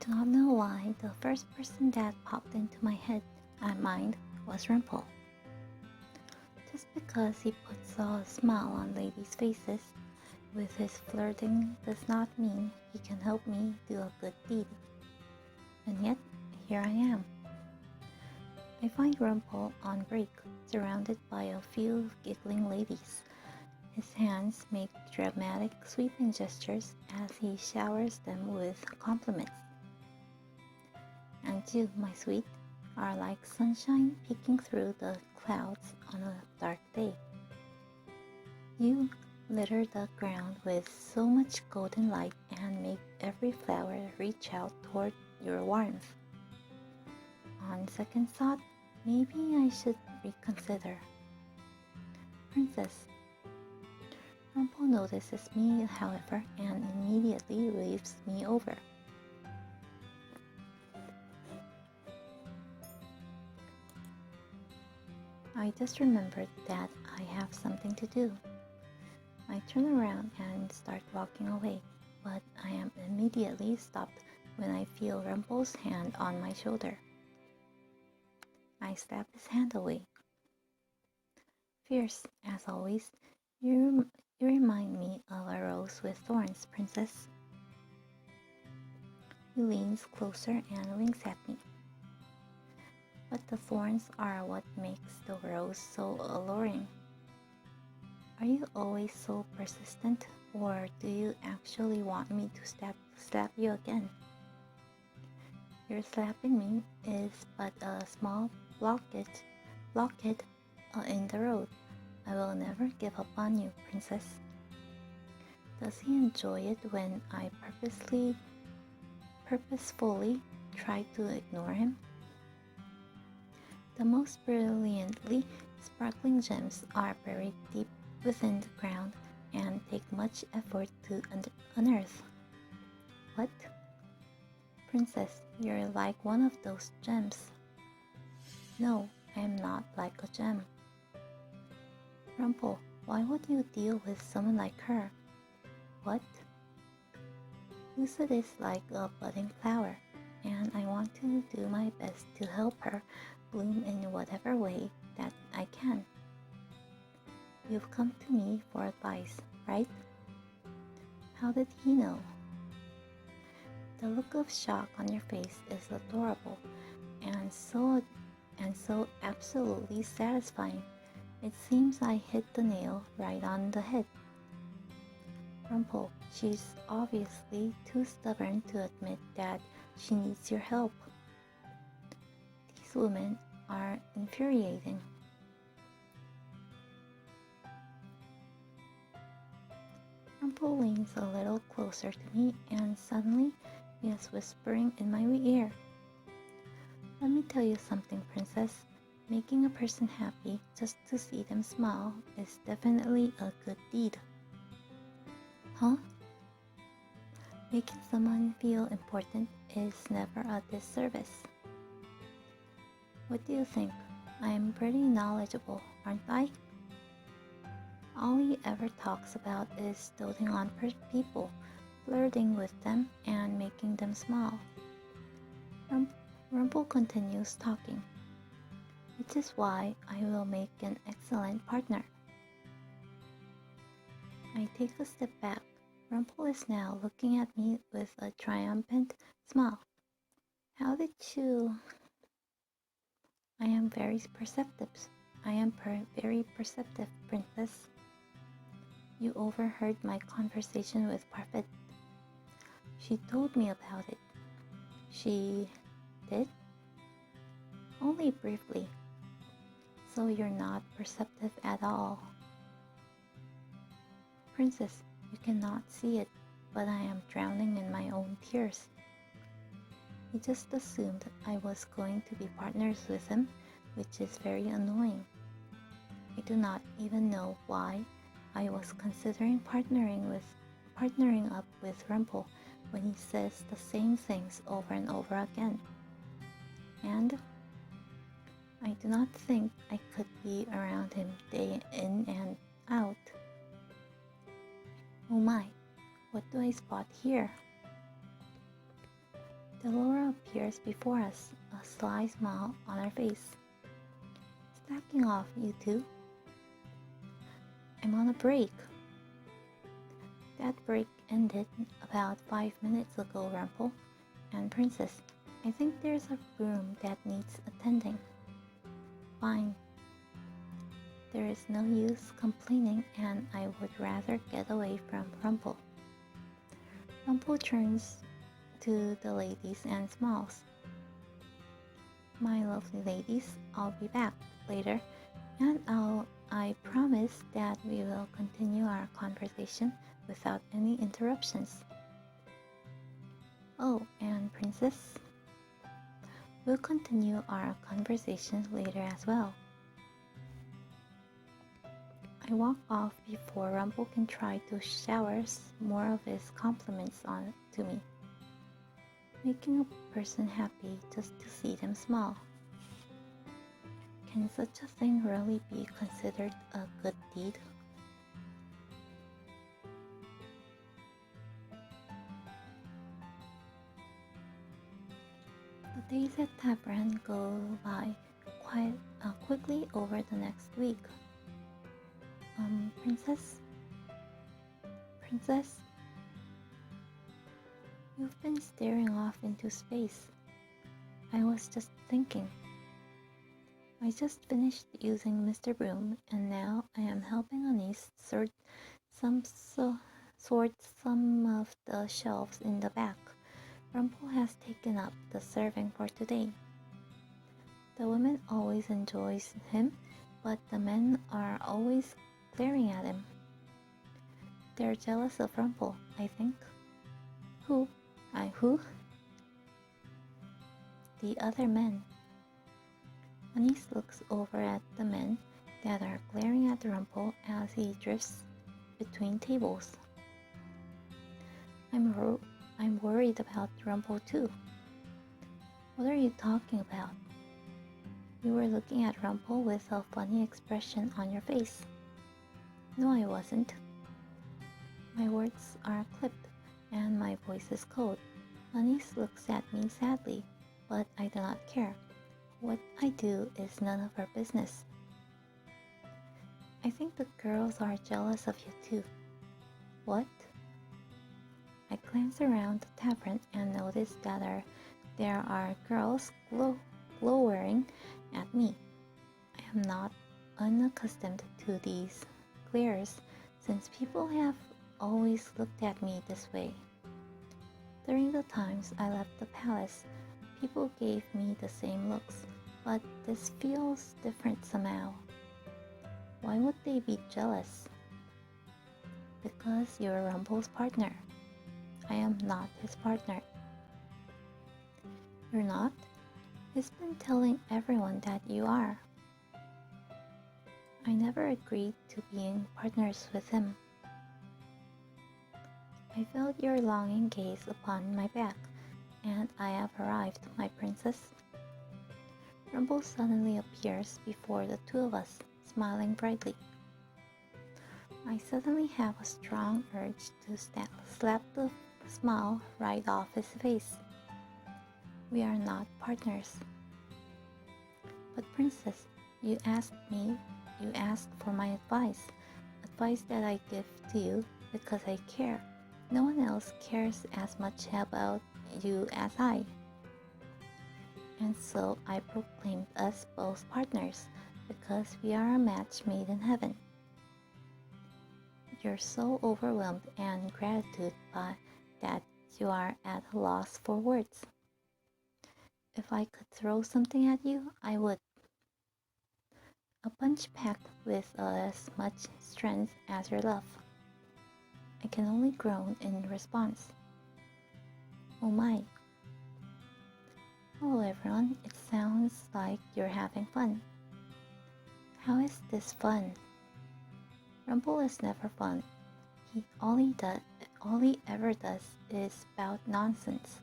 do not know why the first person that popped into my head and mind was Rumpel. Just because he puts a smile on ladies' faces with his flirting does not mean he can help me do a good deed. And yet, here I am. I find Rumpel on break, surrounded by a few giggling ladies. His hands make dramatic sweeping gestures as he showers them with compliments. And you, my sweet, are like sunshine peeking through the clouds on a dark day. You litter the ground with so much golden light and make every flower reach out toward your warmth. On second thought, maybe I should reconsider. Princess. Rumpel notices me, however, and immediately waves me over. I just remembered that I have something to do. I turn around and start walking away, but I am immediately stopped when I feel Rumpel's hand on my shoulder. I slap his hand away. Fierce, as always, you remind me of a rose with thorns, princess. He leans closer and winks at me. But the thorns are what makes the rose so alluring. Are you always so persistent, or do you actually want me to slap you again? Your slapping me is but a small blockade in the road. I will never give up on you, princess. Does he enjoy it when I purposefully try to ignore him? The most brilliantly sparkling gems are buried deep within the ground and take much effort to unearth. What? Princess, you're like one of those gems. No, I am not like a gem. Rumpel, why would you deal with someone like her? What? Lucid is like a budding flower, and I want to do my best to help her bloom in whatever way that I can. You've come to me for advice, right? How did he know? The look of shock on your face is adorable and so absolutely satisfying. It seems I hit the nail right on the head. Rumpel, she's obviously too stubborn to admit that she needs your help. These women are infuriating. Rumpel leans a little closer to me and suddenly he is whispering in my ear. Let me tell you something, princess. Making a person happy just to see them smile is definitely a good deed. Huh? Making someone feel important is never a disservice. What do you think? I'm pretty knowledgeable, aren't I? All he ever talks about is doting on people, flirting with them, and making them smile. Rumpel continues talking, which is why I will make an excellent partner. I take a step back. Rumpel is now looking at me with a triumphant smile. How did you... I am very perceptive, princess. You overheard my conversation with Parfait. She told me about it. She did? Only briefly. So you're not perceptive at all. Princess, you cannot see it, but I am drowning in my own tears. He just assumed I was going to be partners with him, which is very annoying. I do not even know why I was considering partnering up with Rumpel when he says the same things over and over again. And I do not think I could be around him day in and out. Oh my, what do I spot here? Delora appears before us, a sly smile on her face. Slacking off, you two. I'm on a break. That break ended about 5 minutes ago, Rumpel. And Princess, I think there's a room that needs attending. Fine. There is no use complaining, and I would rather get away from Rumpel. Rumpel turns to the ladies and smiles. My lovely ladies, I'll be back later, and I promise that we will continue our conversation without any interruptions. Oh, and Princess, we'll continue our conversation later as well. I walk off before Rumpel can try to shower more of his compliments on to me, making a person happy just to see them smile. Can such a thing really be considered a good deed? The days at Tavern go by quickly over the next week. Princess, you've been staring off into space. I was just thinking. I just finished using Mr. Broom, and now I am helping Anise sort some of the shelves in the back. Rumpel has taken up the serving for today. The women always enjoys him, but the men are always glaring at him. They're jealous of Rumpel, I think. Who? Who? The other men. Anise looks over at the men that are glaring at Rumpel as he drifts between tables. I'm worried about Rumpel too. What are you talking about? You were looking at Rumpel with a funny expression on your face. No, I wasn't. My words are clipped and my voice is cold. Anise looks at me sadly, but I do not care. What I do is none of her business. I think the girls are jealous of you too. What? I glance around the tavern and notice that there are girls glowering at me. I am not unaccustomed to these glares, since people have always looked at me this way. During the times I left the palace, people gave me the same looks, but this feels different somehow. Why would they be jealous? Because you're Rumpel's partner. I am not his partner. You're not? He's been telling everyone that you are. I never agreed to being partners with him. I felt your longing gaze upon my back, and I have arrived, my princess. Rumpel suddenly appears before the two of us, smiling brightly. I suddenly have a strong urge to slap the smile right off his face. We are not partners. But princess, you asked for my advice that I give to you because I care. No one else cares as much about you as I. And so I proclaimed us both partners because we are a match made in heaven. You're so overwhelmed in gratitude by that you are at a loss for words. If I could throw something at you, I would. A punch packed with as much strength as your love. I can only groan in response. Oh my. Hello everyone, it sounds like you're having fun. How is this fun? Rumpel is never fun. All he ever does is spout nonsense.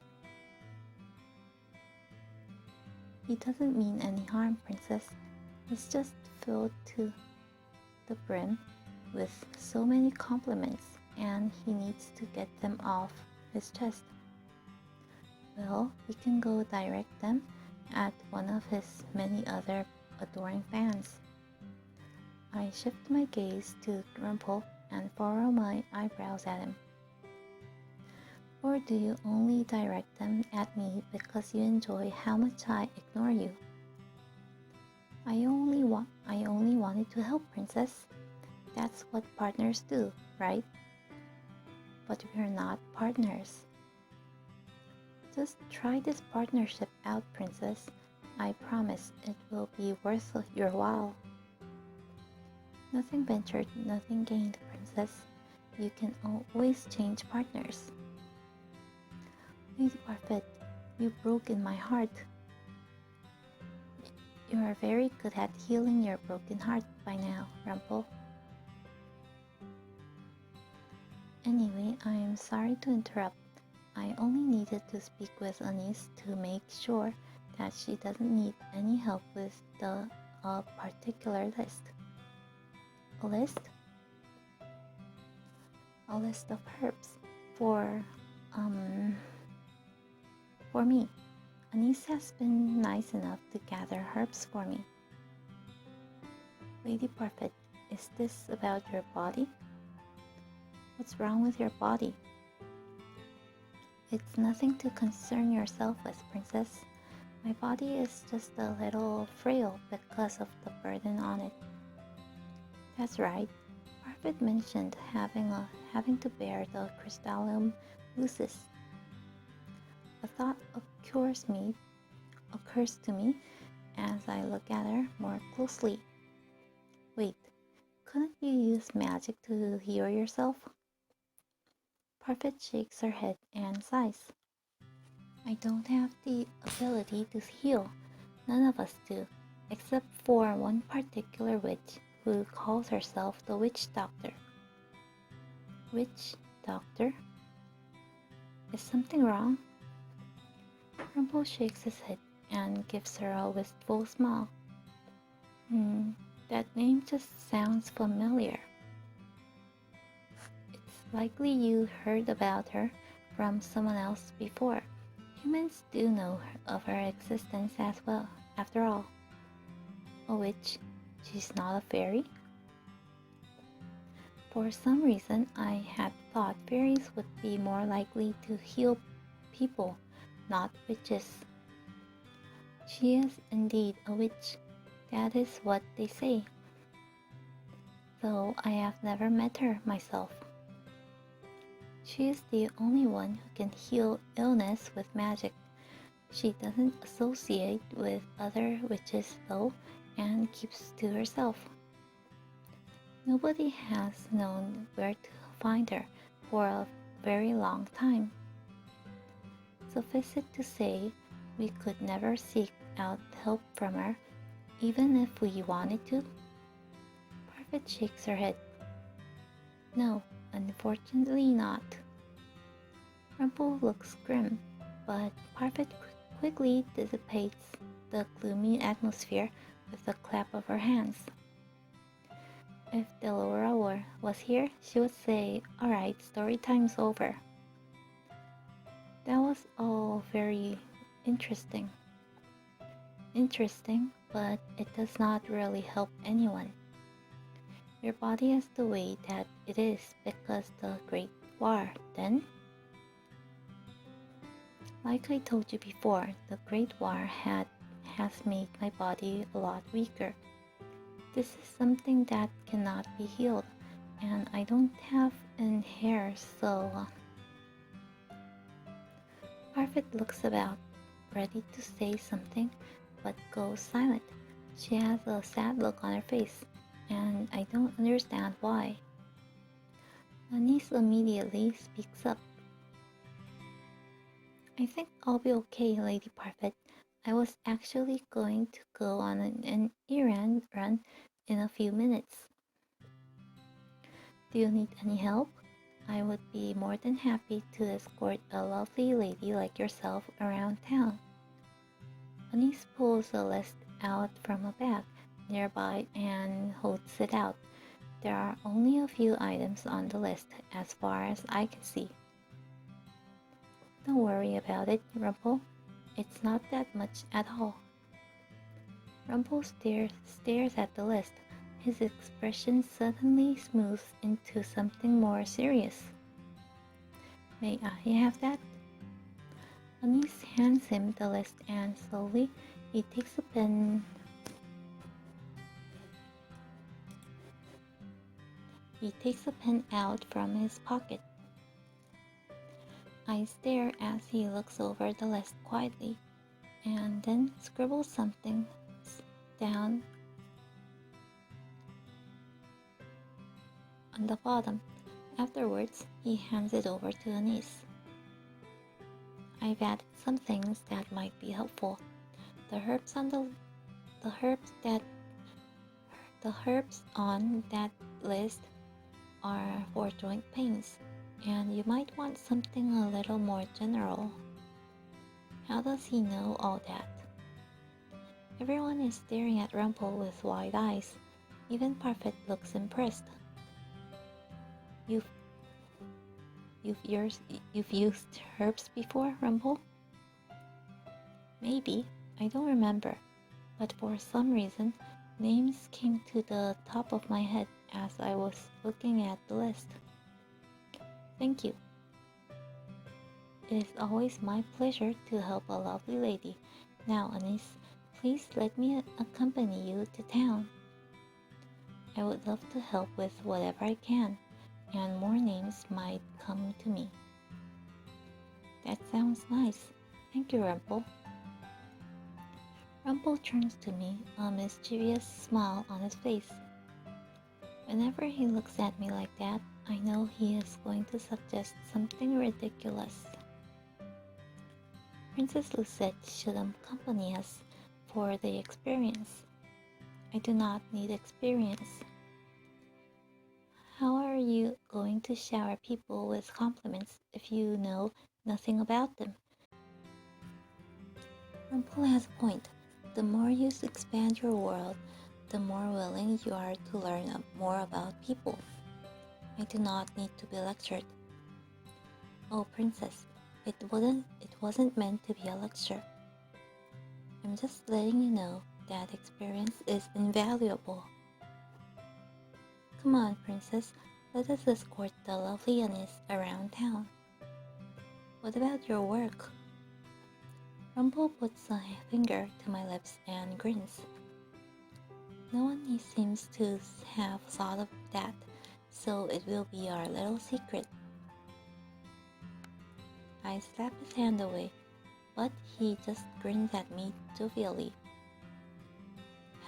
He doesn't mean any harm, princess. He's just filled to the brim with so many compliments, and he needs to get them off his chest. Well, he can go direct them at one of his many other adoring fans. I shift my gaze to Rumpel and furrow my eyebrows at him. Or do you only direct them at me because you enjoy how much I ignore you? I only wanted to help, Princess. That's what partners do, right? But we're not partners. Just try this partnership out, Princess. I promise it will be worth your while. Nothing ventured, nothing gained, Princess. You can always change partners. Lady Parfait, you've broken my heart. You are very good at healing your broken heart by now, Rumpel. Anyway, I'm sorry to interrupt. I only needed to speak with Anise to make sure that she doesn't need any help with the particular list. A list? A list of herbs for me. Anise has been nice enough to gather herbs for me. Lady Parfait, is this about your body? What's wrong with your body? It's nothing to concern yourself with, Princess. My body is just a little frail because of the burden on it. That's right. Parfait mentioned having to bear the crystallum lucis. A thought occurs to me as I look at her more closely. Wait, couldn't you use magic to heal yourself? Parfait shakes her head and sighs. I don't have the ability to heal. None of us do, except for one particular witch who calls herself the Witch Doctor. Witch Doctor? Is something wrong? Rumpel shakes his head and gives her a wistful smile. That name just sounds familiar. It's likely you heard about her from someone else before. Humans do know of her existence as well, after all. A witch? She's not a fairy? For some reason, I had thought fairies would be more likely to heal people, not witches. She is indeed a witch. That is what they say. Though I have never met her myself. She is the only one who can heal illness with magic. She doesn't associate with other witches though, and keeps to herself. Nobody has known where to find her for a very long time. Suffice it to say, we could never seek out help from her, even if we wanted to. Parfait shakes her head. No, unfortunately not. Rumpel looks grim, but Parfait quickly dissipates the gloomy atmosphere with a clap of her hands. If Delora was here, she would say, "Alright, story time's over." That was all very interesting. Interesting, but it does not really help anyone. Your body is the way that it is because the Great War, then? Like I told you before, the Great War has made my body a lot weaker. This is something that cannot be healed, and I don't have any hair, so... Parfait looks about, ready to say something, but goes silent. She has a sad look on her face, and I don't understand why. Anise immediately speaks up. I think I'll be okay, Lady Parfait. I was actually going to go on an errand run in a few minutes. Do you need any help? I would be more than happy to escort a lovely lady like yourself around town. Anise pulls a list out from a bag nearby and holds it out. There are only a few items on the list as far as I can see. Don't worry about it, Rumpel. It's not that much at all. Rumpel stares at the list. His expression suddenly smooths into something more serious. May I have that? Anise hands him the list and slowly he takes a pen. He takes a pen out from his pocket. I stare as he looks over the list quietly and then scribbles something down on the bottom. Afterwards, he hands it over to Anise. I've added some things that might be helpful. The herbs on that list are for joint pains, and you might want something a little more general. How does he know all that? Everyone is staring at Rumpel with wide eyes. Even Parfit looks impressed. You've used herbs before, Rumpel? Maybe, I don't remember, but for some reason, names came to the top of my head as I was looking at the list. Thank you. It is always my pleasure to help a lovely lady. Now, Anise, please let me accompany you to town. I would love to help with whatever I can, and more names might come to me. That sounds nice. Thank you, Rumpel. Rumpel turns to me, a mischievous smile on his face. Whenever he looks at me like that, I know he is going to suggest something ridiculous. Princess Lucette should accompany us for the experience. I do not need experience. How are you going to shower people with compliments if you know nothing about them? Rumpel has a point. The more you expand your world, the more willing you are to learn more about people. I do not need to be lectured. Oh, Princess, it wasn't meant to be a lecture. I'm just letting you know that experience is invaluable. Come on, Princess, let us escort the lovely Anise around town. What about your work? Rumpel puts a finger to my lips and grins. No one seems to have thought of that, so it will be our little secret. I slap his hand away, but he just grins at me jovially.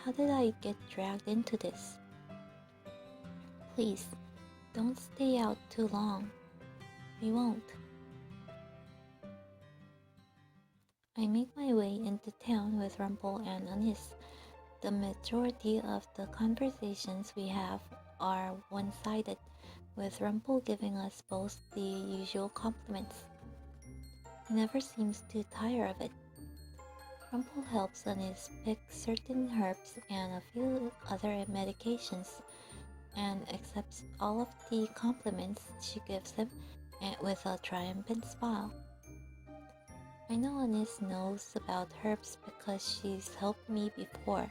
How did I get dragged into this? Please, don't stay out too long. We won't. I make my way into town with Rumpel and Anise. The majority of the conversations we have are one-sided, with Rumpel giving us both the usual compliments. He never seems to tire of it. Rumpel helps Anise pick certain herbs and a few other medications, and accepts all of the compliments she gives him with a triumphant smile. I know Anise knows about herbs because she's helped me before,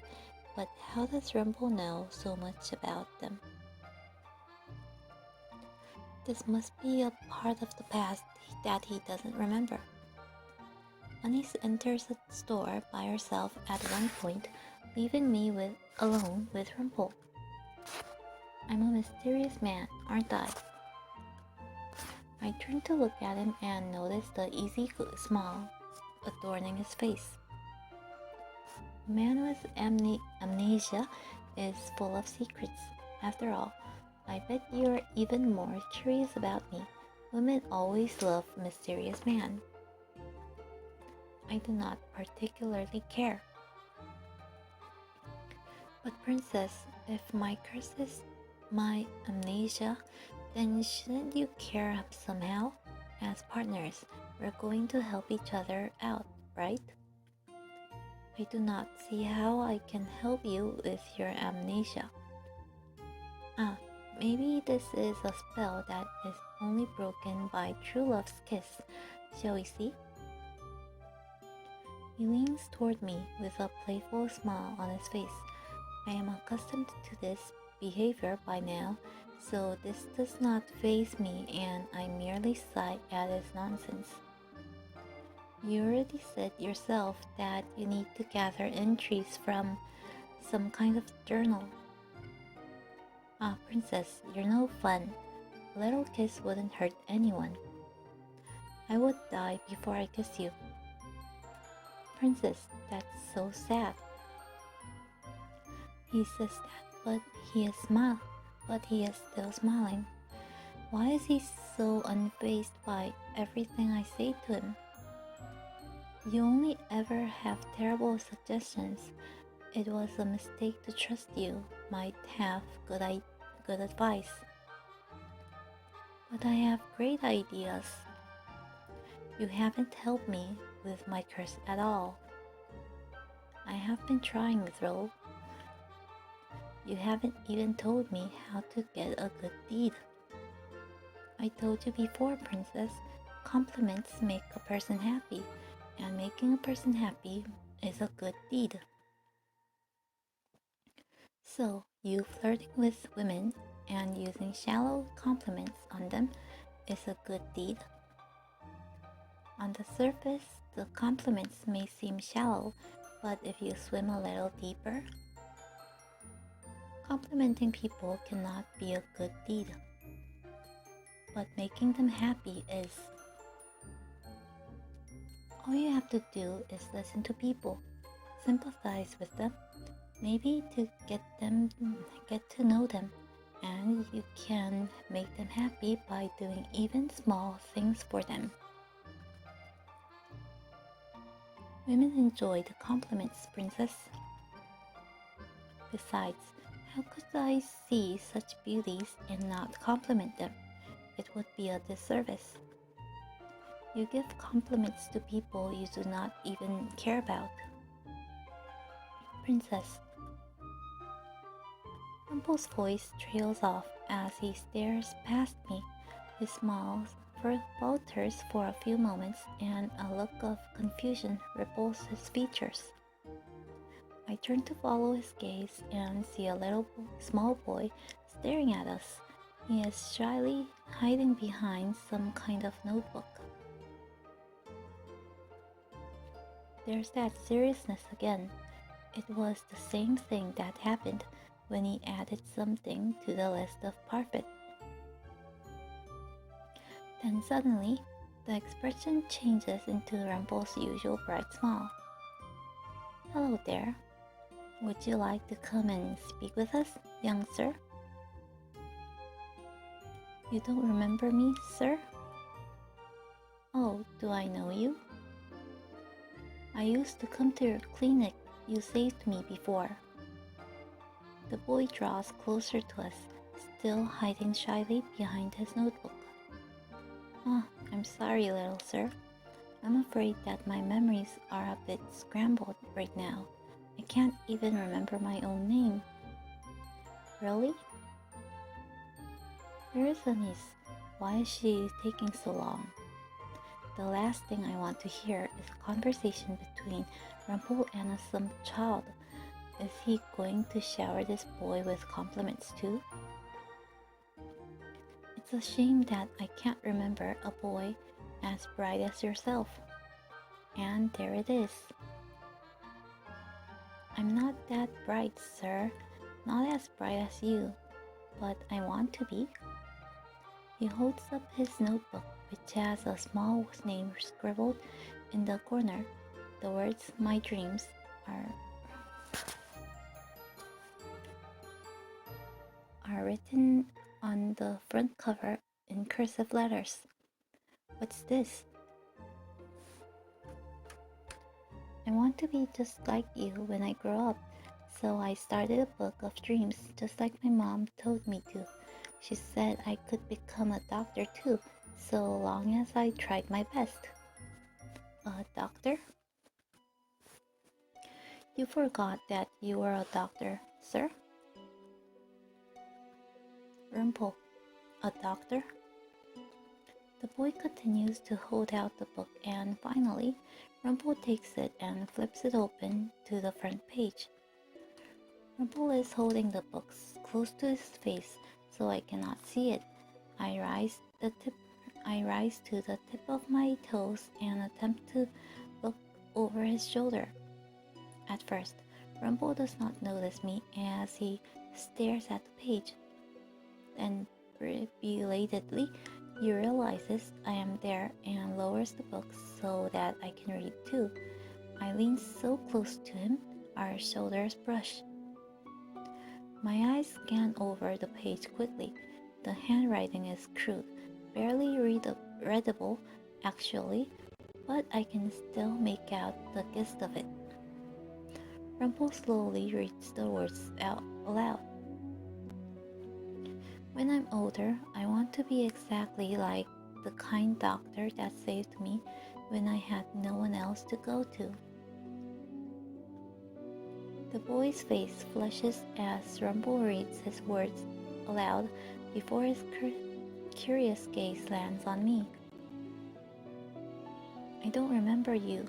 but how does Rumpel know so much about them? This must be a part of the past that he doesn't remember. Anise enters the store by herself at one point, leaving me alone with Rumpel. I'm a mysterious man, aren't I? I turn to look at him and notice the easy smile adorning his face. A man with amnesia is full of secrets. After all, I bet you're even more curious about me. Women always love mysterious men. I do not particularly care. But Princess, if my curse is my amnesia, then shouldn't you care somehow? As partners, we're going to help each other out, right? I do not see how I can help you with your amnesia. Maybe this is a spell that is only broken by true love's kiss. Shall we see? He leans toward me with a playful smile on his face. I am accustomed to this behavior by now, so this does not faze me and I merely sigh at his nonsense. You already said yourself that you need to gather entries from some kind of journal. Ah, Princess, you're no fun. A little kiss wouldn't hurt anyone. I would die before I kiss you. Princess, that's so sad. He says that, but he is still smiling. Why is he so unfazed by everything I say to him? You only ever have terrible suggestions. It was a mistake to trust you. Might have good advice. But I have great ideas. You haven't helped me with my curse at all. I have been trying, though. You haven't even told me how to get a good deed. I told you before, Princess, compliments make a person happy, and making a person happy is a good deed. So, you flirting with women and using shallow compliments on them is a good deed. On the surface, the compliments may seem shallow, but if you swim a little deeper, complimenting people cannot be a good deed. But making them happy is. All you have to do is listen to people, sympathize with them, maybe to get to know them, and you can make them happy by doing even small things for them. Women enjoy the compliments, Princess. Besides, how could I see such beauties and not compliment them? It would be a disservice. You give compliments to people you do not even care about. Princess. Rumpel's voice trails off as he stares past me. His smile falters for a few moments and a look of confusion ripples his features. I turn to follow his gaze and see a small boy staring at us. He is shyly hiding behind some kind of notebook. There's that seriousness again. It was the same thing that happened when he added something to the list of parfait. Then suddenly, the expression changes into Rumpel's usual bright smile. Hello there. Would you like to come and speak with us, young sir? You don't remember me, sir? Oh, do I know you? I used to come to your clinic. You saved me before. The boy draws closer to us, still hiding shyly behind his notebook. Oh, I'm sorry, little sir. I'm afraid that my memories are a bit scrambled right now. I can't even remember my own name. Really? Where is Anise? Why is she taking so long? The last thing I want to hear is a conversation between Rumpel and some child. Is he going to shower this boy with compliments too? It's a shame that I can't remember a boy as bright as yourself. And there it is. I'm not that bright, sir. Not as bright as you, but I want to be. He holds up his notebook, which has a small name scribbled in the corner. The words "My dreams" are written on the front cover in cursive letters. What's this? I want to be just like you when I grow up, so I started a book of dreams just like my mom told me to. She said I could become a doctor too, so long as I tried my best. A doctor? You forgot that you were a doctor, sir? Rumpel, a doctor? The boy continues to hold out the book, and finally, Rumpel takes it and flips it open to the front page. Rumpel is holding the book close to his face so I cannot see it. I rise to the tip of my toes and attempt to look over his shoulder. At first, Rumpel does not notice me as he stares at the page. Then, belatedly, he realizes I am there and lowers the book so that I can read too. I lean so close to him, our shoulders brush. My eyes scan over the page quickly. The handwriting is crude, barely readable actually, but I can still make out the gist of it. Rumpel slowly reads the words out aloud. When I'm older, I want to be exactly like the kind doctor that saved me when I had no one else to go to. The boy's face flushes as Rumpel reads his words aloud before his curious gaze lands on me. I don't remember you.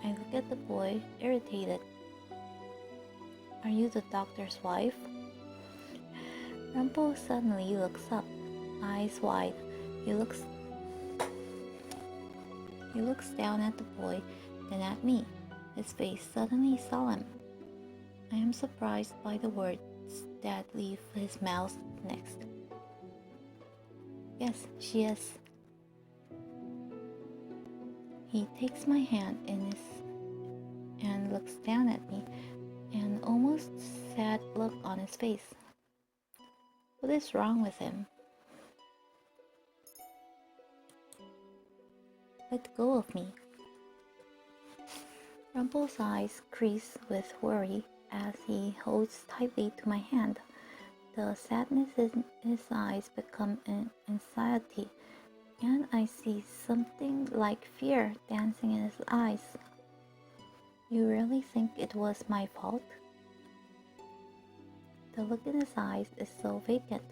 I look at the boy, irritated. Are you the doctor's wife? Rumpel suddenly looks up, eyes wide. He looks down at the boy, then at me, his face suddenly solemn. I am surprised by the words that leave his mouth next. Yes, she is. He takes my hand in his and looks down at me, an almost sad look on his face. What is wrong with him? Let go of me. Rumpel's eyes crease with worry as he holds tightly to my hand. The sadness in his eyes become an anxiety, and I see something like fear dancing in his eyes. You really think it was my fault? The look in his eyes is so vacant,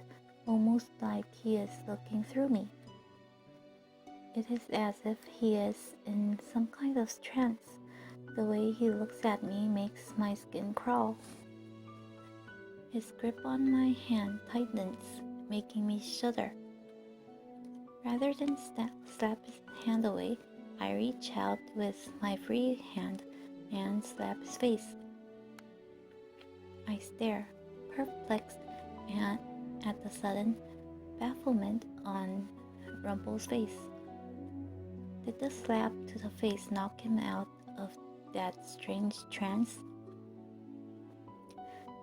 almost like he is looking through me. It is as if he is in some kind of trance. The way he looks at me makes my skin crawl. His grip on my hand tightens, making me shudder. Rather than slap his hand away, I reach out with my free hand and slap his face. I stare, perplexed and at the sudden bafflement on Rumpel's face. Did the slap to the face knock him out of that strange trance?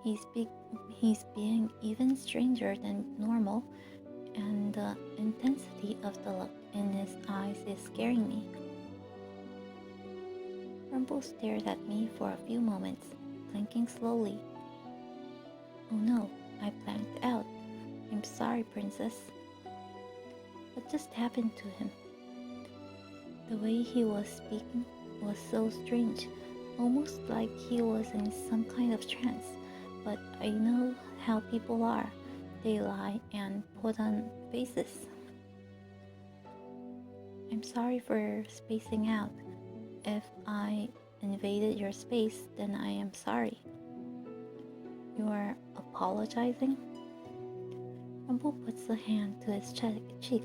He's being even stranger than normal, and the intensity of the look in his eyes is scaring me. Rumpel stared at me for a few moments, blinking slowly. Oh no, I blanked out. I'm sorry, princess. What just happened to him? The way he was speaking was so strange, almost like he was in some kind of trance. But I know how people are. They lie and put on faces. I'm sorry for spacing out. If I invaded your space, then I am sorry. You are apologizing? Rumpel puts a hand to his cheek,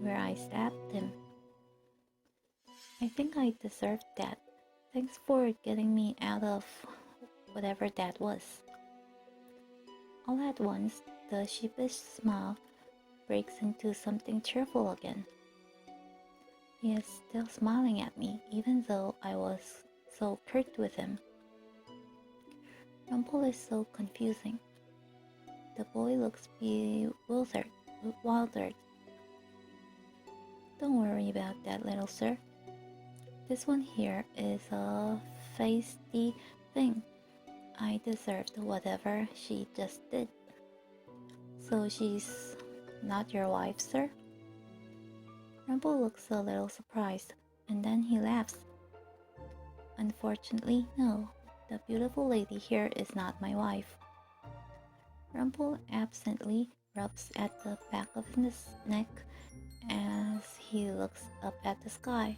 where I stabbed him. I think I deserved that. Thanks for getting me out of whatever that was. All at once, the sheepish smile breaks into something cheerful again. He is still smiling at me, even though I was so curt with him. Rumpel is so confusing. The boy looks bewildered. Don't worry about that, little sir. This one here is a feisty thing. I deserved whatever she just did. So she's not your wife, sir? Rumpel looks a little surprised, and then he laughs. Unfortunately, no. The beautiful lady here is not my wife. Rumpel absently rubs at the back of his neck as he looks up at the sky.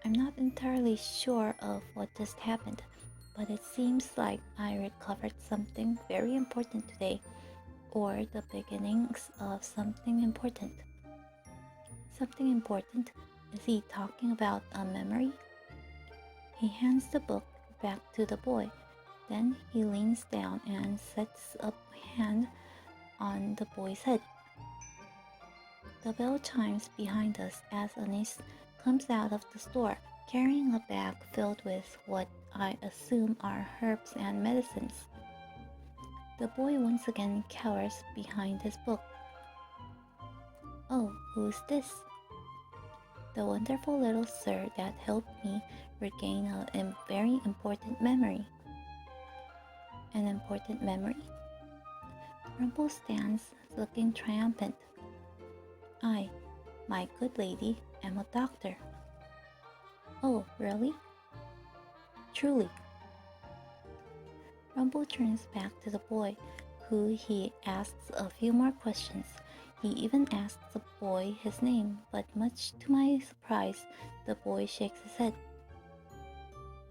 I'm not entirely sure of what just happened, but it seems like I recovered something very important today, or the beginnings of something important. Something important? Is he talking about a memory? He hands the book back to the boy. Then he leans down and sets a hand on the boy's head. The bell chimes behind us as Anis comes out of the store, carrying a bag filled with what I assume are herbs and medicines. The boy once again cowers behind his book. Oh, who's this? The wonderful little sir that helped me regain a very important memory. An important memory? Rumpel stands, looking triumphant. I, my good lady, am a doctor. Oh, really? Truly. Rumpel turns back to the boy, who he asks a few more questions. He even asks the boy his name, but much to my surprise, the boy shakes his head.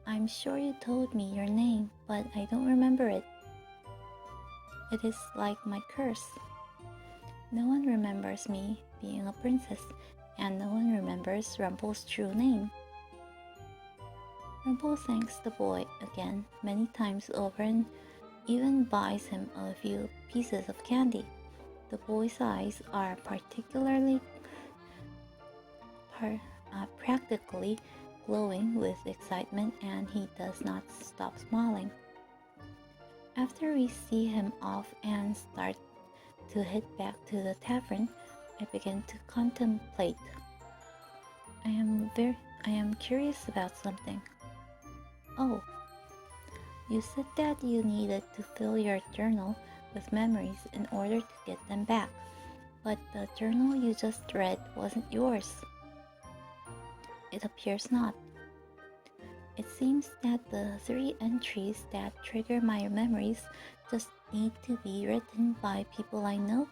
I'm sure you told me your name, but I don't remember it. It is like my curse. No one remembers me being a princess, and no one remembers Rumpel's true name. Rumpel thanks the boy again many times over and even buys him a few pieces of candy. The boy's eyes are practically glowing with excitement, and he does not stop smiling. After we see him off and start to head back to the tavern, I begin to contemplate. I am curious about something. Oh, you said that you needed to fill your journal with memories in order to get them back, but the journal you just read wasn't yours. It appears not. It seems that the 3 entries that trigger my memories just need to be written by people I know.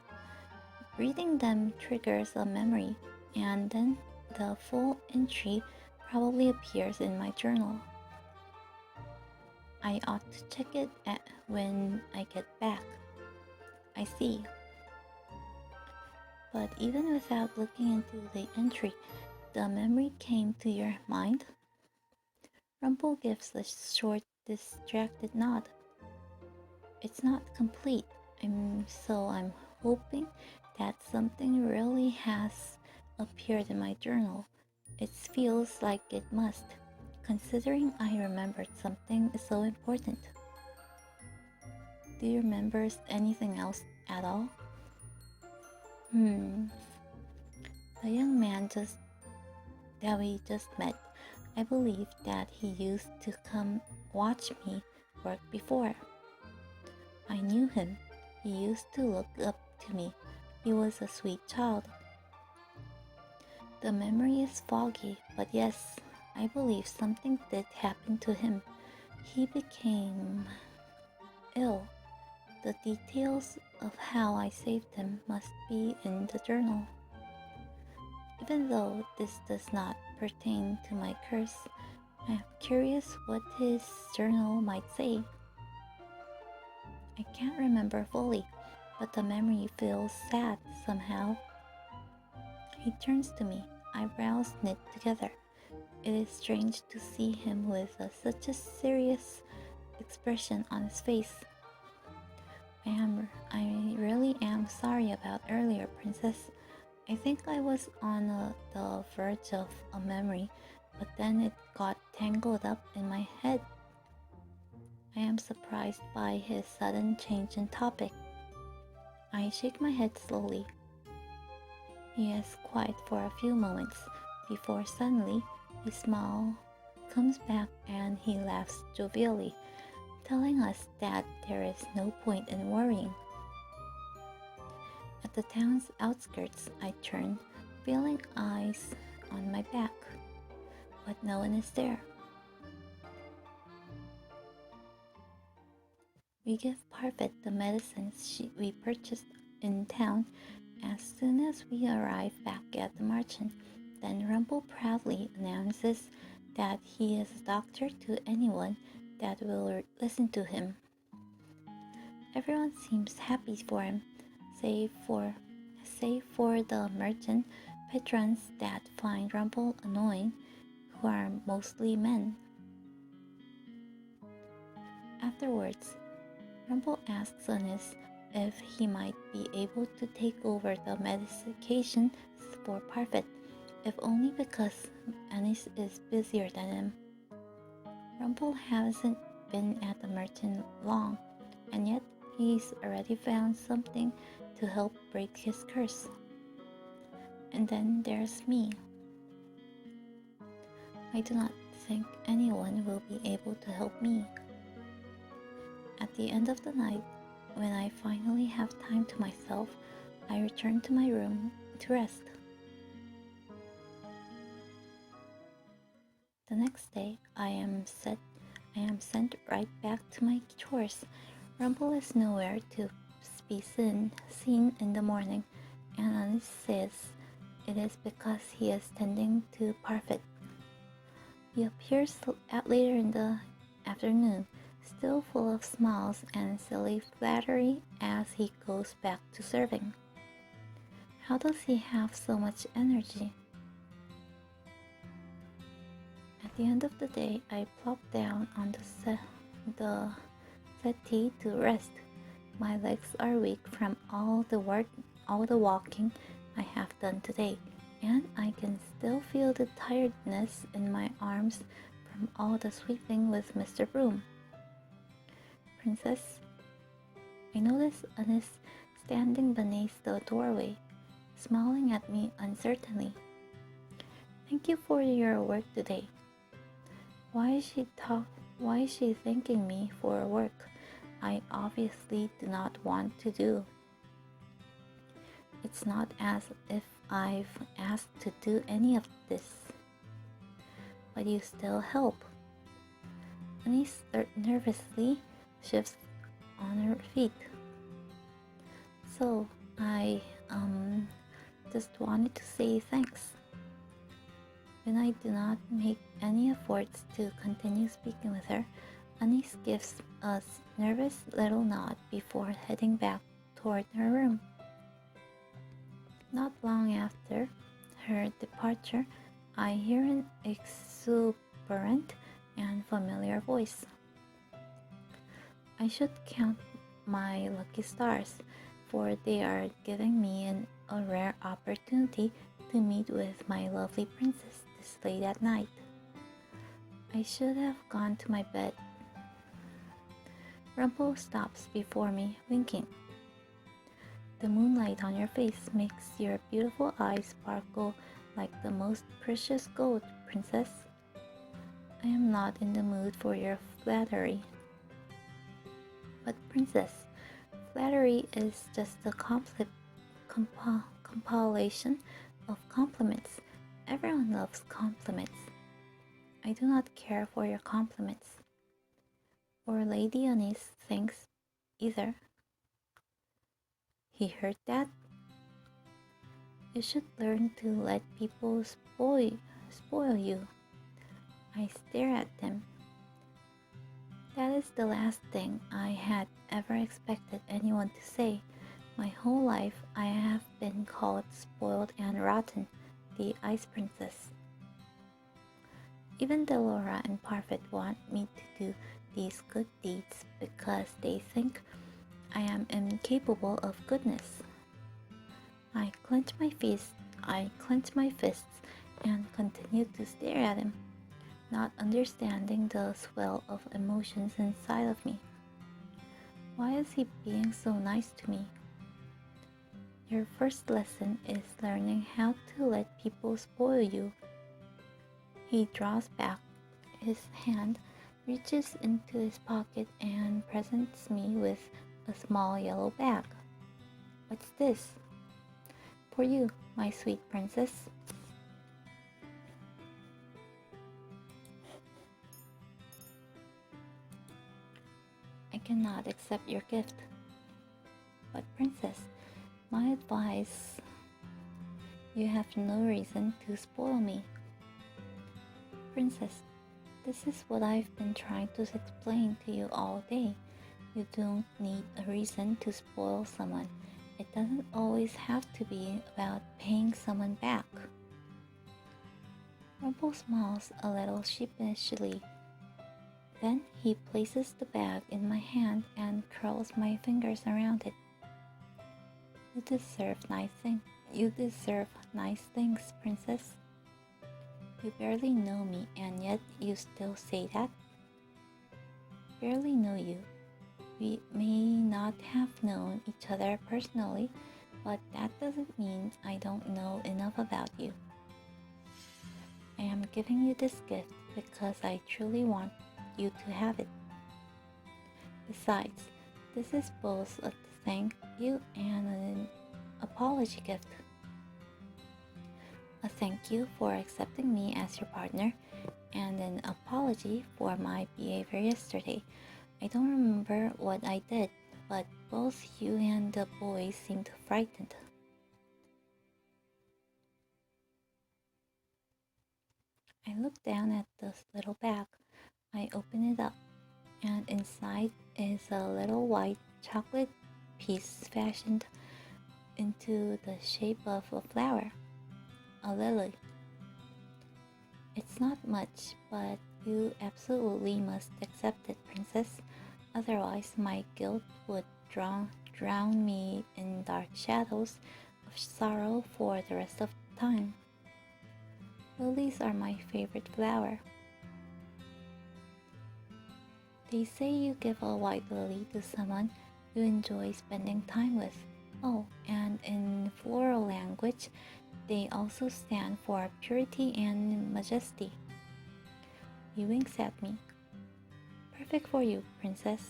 Reading them triggers a memory, and then the full entry probably appears in my journal. I ought to check it when I get back. I see. But even without looking into the entry, the memory came to your mind? Rumpel gives a short, distracted nod. It's not complete, I'm hoping that something really has appeared in my journal. It feels like it must, considering I remembered something so important. Do you remember anything else at all? The young man that we just met, I believe that he used to come watch me work before. I knew him. He used to look up to me. He was a sweet child. The memory is foggy, but yes, I believe something did happen to him. He became ill. The details of how I saved him must be in the journal. Even though this does not pertain to my curse, I am curious what his journal might say. I can't remember fully, but the memory feels sad somehow. He turns to me, eyebrows knit together. It is strange to see him with such a serious expression on his face. I really am sorry about earlier, Princess. I think I was on the verge of a memory, but then it got tangled up in my head. I am surprised by his sudden change in topic. I shake my head slowly. He is quiet for a few moments before suddenly his smile comes back and he laughs jovially, telling us that there is no point in worrying. At the town's outskirts, I turn, feeling eyes on my back, but no one is there. We give Parfit the medicines we purchased in town, As soon as we arrive back at the merchant, then Rumpel proudly announces that he is a doctor to anyone that will listen to him. Everyone seems happy for him, save for the merchant patrons that find Rumpel annoying, who are mostly men. Afterwards, Rumpel asks Anis if he might be able to take over the medication for Parfit, if only because Anis is busier than him. Rumpel hasn't been at the merchant long, and yet he's already found something to help break his curse. And then there's me. I do not think anyone will be able to help me. At the end of the night, when I finally have time to myself, I return to my room to rest. The next day, I am sent right back to my chores. Rumpel is nowhere to be seen in the morning, and Anis says it is because he is tending to Parfit. He appears later in the afternoon, still full of smiles and silly flattery as he goes back to serving. How does he have so much energy? At the end of the day, I plop down on the settee to rest. My legs are weak from all the walking I have done today, and I can still feel the tiredness in my arms from all the sweeping with Mr. Broom. Princess, I notice Anis standing beneath the doorway, smiling at me uncertainly. Thank you for your work today. Why is she thanking me for work I obviously do not want to do? It's not as if I've asked to do any of this. But you still help. Anis nervously shifts on her feet. So, I just wanted to say thanks. When I do not make any efforts to continue speaking with her, Anis gives a nervous little nod before heading back toward her room. Not long after her departure, I hear an exuberant and familiar voice. I should count my lucky stars, for they are giving me a rare opportunity to meet with my lovely princess this late at night. I should have gone to my bed. Rumpel stops before me, winking. The moonlight on your face makes your beautiful eyes sparkle like the most precious gold, princess. I am not in the mood for your flattery. But princess, flattery is just a compilation of compliments. Everyone loves compliments. I do not care for your compliments. Or Lady Anis thinks either. He heard that? You should learn to let people spoil you. I stare at them. That is the last thing I had ever expected anyone to say. My whole life I have been called spoiled and rotten, the Ice Princess. Even Delora and Parfit want me to do these good deeds because they think I am incapable of goodness. I clench my fists and continue to stare at him, not understanding the swell of emotions inside of me. Why is he being so nice to me? Your first lesson is learning how to let people spoil you. He draws back his hand, reaches into his pocket, and presents me with a small yellow bag. What's this? For you, my sweet princess. I cannot accept your gift. But princess, My advice: you have no reason to spoil me. Princess, this is what I've been trying to explain to you all day. You don't need a reason to spoil someone. It doesn't always have to be about paying someone back. Rumpel smiles a little sheepishly. Then he places the bag in my hand and curls my fingers around it. You deserve nice things. You deserve nice things, Princess. You barely know me, and yet you still say that? Barely know you. We may not have known each other personally, but that doesn't mean I don't know enough about you. I am giving you this gift because I truly want you to have it. Besides, this is both a thank you and an apology gift. A thank you for accepting me as your partner, and an apology for my behavior yesterday. I don't remember what I did, but both you and the boys seemed frightened. I look down at this little bag. I open it up, and inside is a little white chocolate piece fashioned into the shape of a flower, a lily. It's not much, but you absolutely must accept it, Princess. Otherwise, my guilt would drown me in dark shadows of sorrow for the rest of time. Lilies are my favorite flower. They say you give a white lily to someone you enjoy spending time with. Oh, and in floral language, they also stand for purity and majesty. He winks at me. Perfect for you, Princess.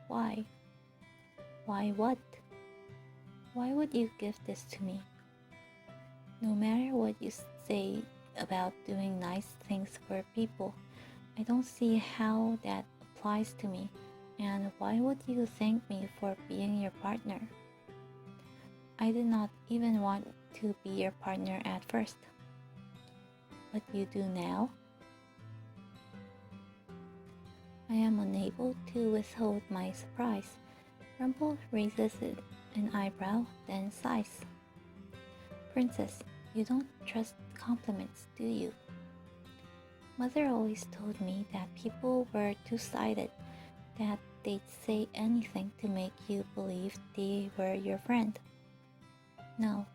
Why? Why what? Why would you give this to me? No matter what you say about doing nice things for people, I don't see how that applies to me. And why would you thank me for being your partner? I did not even want to be your partner at first. But you do now? I am unable to withhold my surprise. Rumpel raises an eyebrow, then sighs. Princess, you don't trust compliments, do you? Mother always told me that people were two-sided, that they'd say anything to make you believe they were your friend. No.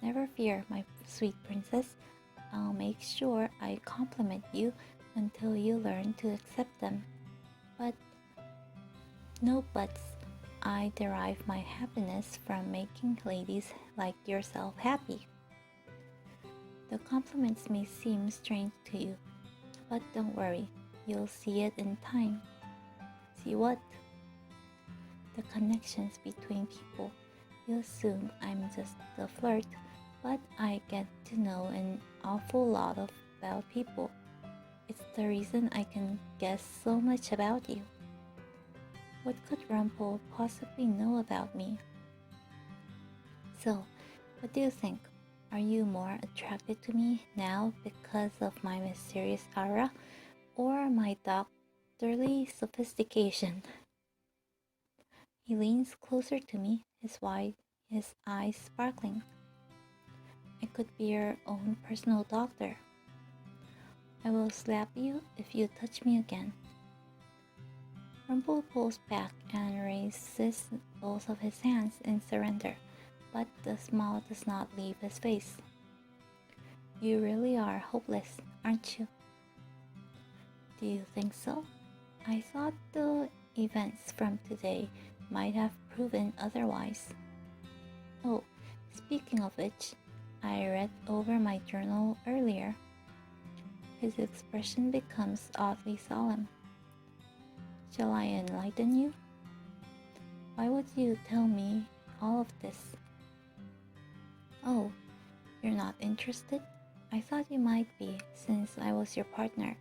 Never fear, my sweet princess. I'll make sure I compliment you until you learn to accept them. But no buts. I derive my happiness from making ladies like yourself happy. The compliments may seem strange to you, but don't worry, you'll see it in time. See what? The connections between people. You assume I'm just a flirt, but I get to know an awful lot about people. It's the reason I can guess so much about you. What could Rumpel possibly know about me? So, what do you think? Are you more attracted to me now because of my mysterious aura or my doctorly sophistication? He leans closer to me, his eyes sparkling. I could be your own personal doctor. I will slap you if you touch me again. Rumpel pulls back and raises both of his hands in surrender, but the smile does not leave his face. You really are hopeless, aren't you? Do you think so? I thought the events from today might have proven otherwise. Oh, speaking of which, I read over my journal earlier. His expression becomes oddly solemn. Shall I enlighten you? Why would you tell me all of this? Oh, you're not interested? I thought you might be, since I was your partner.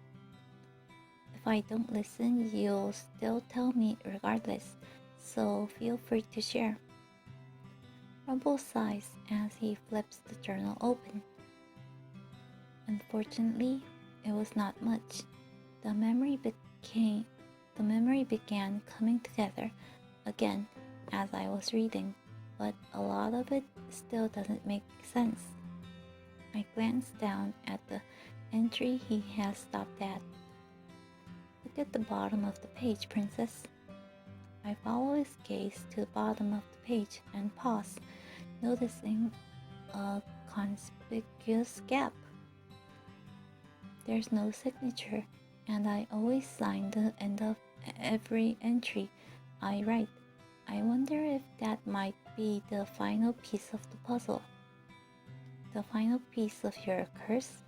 If I don't listen, you'll still tell me regardless, so feel free to share. Rumpel sighs as he flips the journal open. Unfortunately, it was not much. The memory began coming together again as I was reading, but a lot of it still doesn't make sense. I glanced down at the entry he has stopped at. Look at the bottom of the page, Princess. I follow his gaze to the bottom of the page and pause, noticing a conspicuous gap. There's no signature, and I always sign the end of every entry I write. I wonder if that might be the final piece of the puzzle. The final piece of your curse?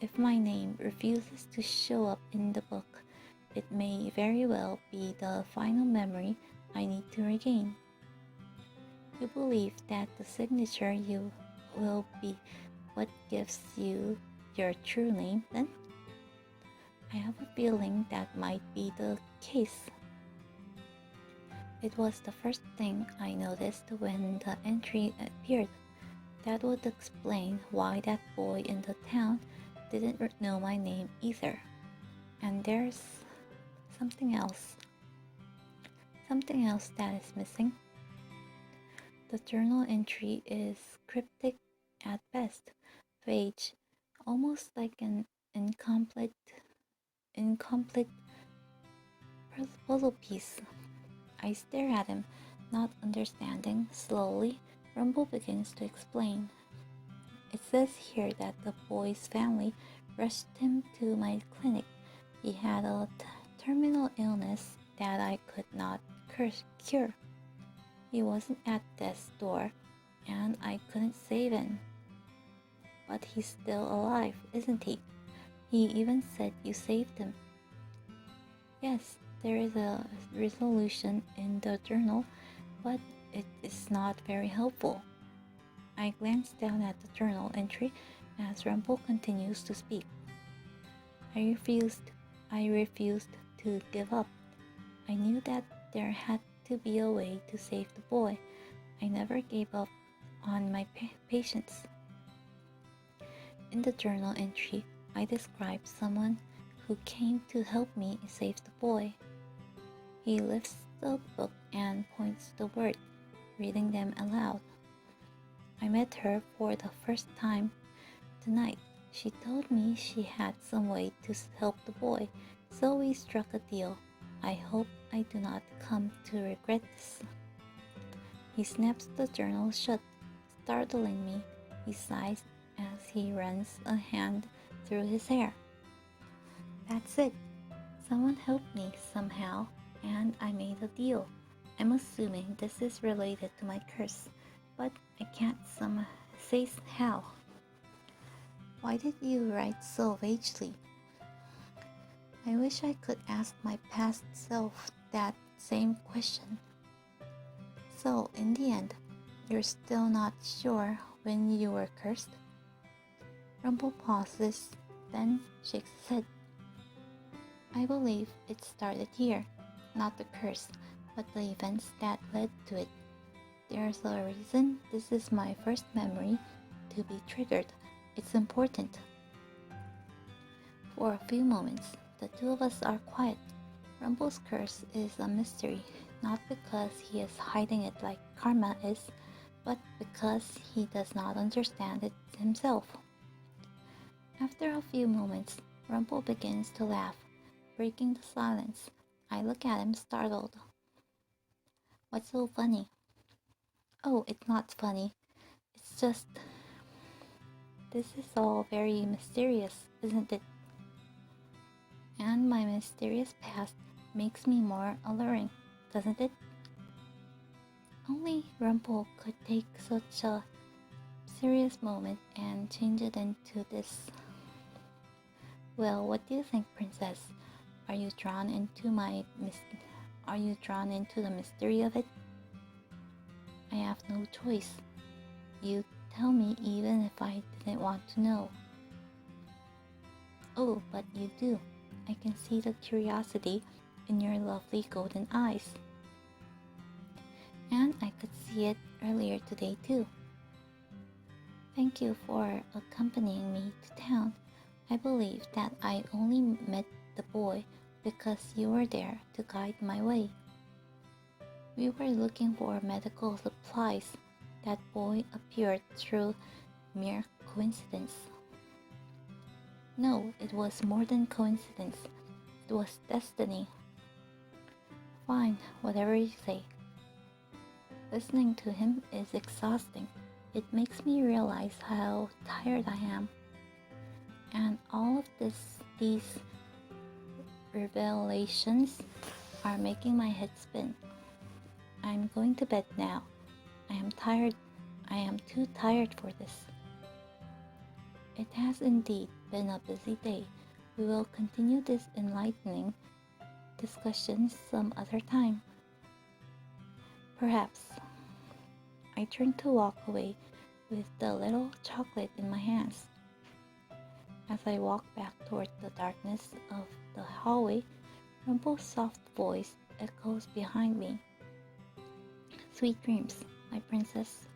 If my name refuses to show up in the book, it may very well be the final memory I need to regain. You believe that the signature you will be what gives you your true name, then? I have a feeling that might be the case. It was the first thing I noticed when the entry appeared. That would explain why that boy in the town didn't know my name either. And there's something else. Something else that is missing. The journal entry is cryptic at best, vague, almost like an incomplete puzzle piece. I stare at him, not understanding. Slowly, Rumpel begins to explain. It says here that the boy's family rushed him to my clinic. He had a terminal illness that I could not cure. He wasn't at death's door, and I couldn't save him. But he's still alive, isn't he? He even said you saved him. Yes, there is a resolution in the journal, but it is not very helpful. I glanced down at the journal entry as Rumpel continues to speak. I refused to give up. I knew that there had to be a way to save the boy. I never gave up on my patients. In the journal entry, I described someone who came to help me save the boy. He lifts the book and points to the word, reading them aloud. I met her for the first time tonight. She told me she had some way to help the boy, so we struck a deal. I hope I do not come to regret this. He snaps the journal shut, startling me. He sighs as he runs a hand through his hair. That's it. Someone helped me somehow, and I made a deal. I'm assuming this is related to my curse, but I can't say how. Why did you write so vaguely? I wish I could ask my past self that same question. So, in the end, you're still not sure when you were cursed? Rumpel pauses, then shakes his head. I believe it started here, not the curse, but the events that led to it. There's a reason this is my first memory to be triggered. It's important. For a few moments, the two of us are quiet. Rumpel's curse is a mystery, not because he is hiding it like karma is, but because he does not understand it himself. After a few moments, Rumpel begins to laugh, breaking the silence. I look at him startled. What's so funny? Oh, it's not funny. It's just... This is all very mysterious, isn't it? And my mysterious past makes me more alluring, doesn't it? Only Rumpel could take such a serious moment and change it into this. Well, what do you think, Princess? Are you drawn into the mystery of it? I have no choice. You tell me even if I didn't want to know. Oh, but you do. I can see the curiosity in your lovely golden eyes. And I could see it earlier today too. Thank you for accompanying me to town. I believe that I only met the boy because you were there to guide my way. We were looking for medical supplies. That boy appeared through mere coincidence. No, it was more than coincidence. It was destiny. Fine, whatever you say. Listening to him is exhausting. It makes me realize how tired I am. And all of these revelations are making my head spin. I'm going to bed now. I am tired. I am too tired for this. It has indeed been a busy day. We will continue this enlightening discussion some other time. Perhaps. I turned to walk away with the little chocolate in my hands. As I walked back toward the darkness of the hallway, Rumpel's soft voice echoes behind me. Sweet dreams, my princess.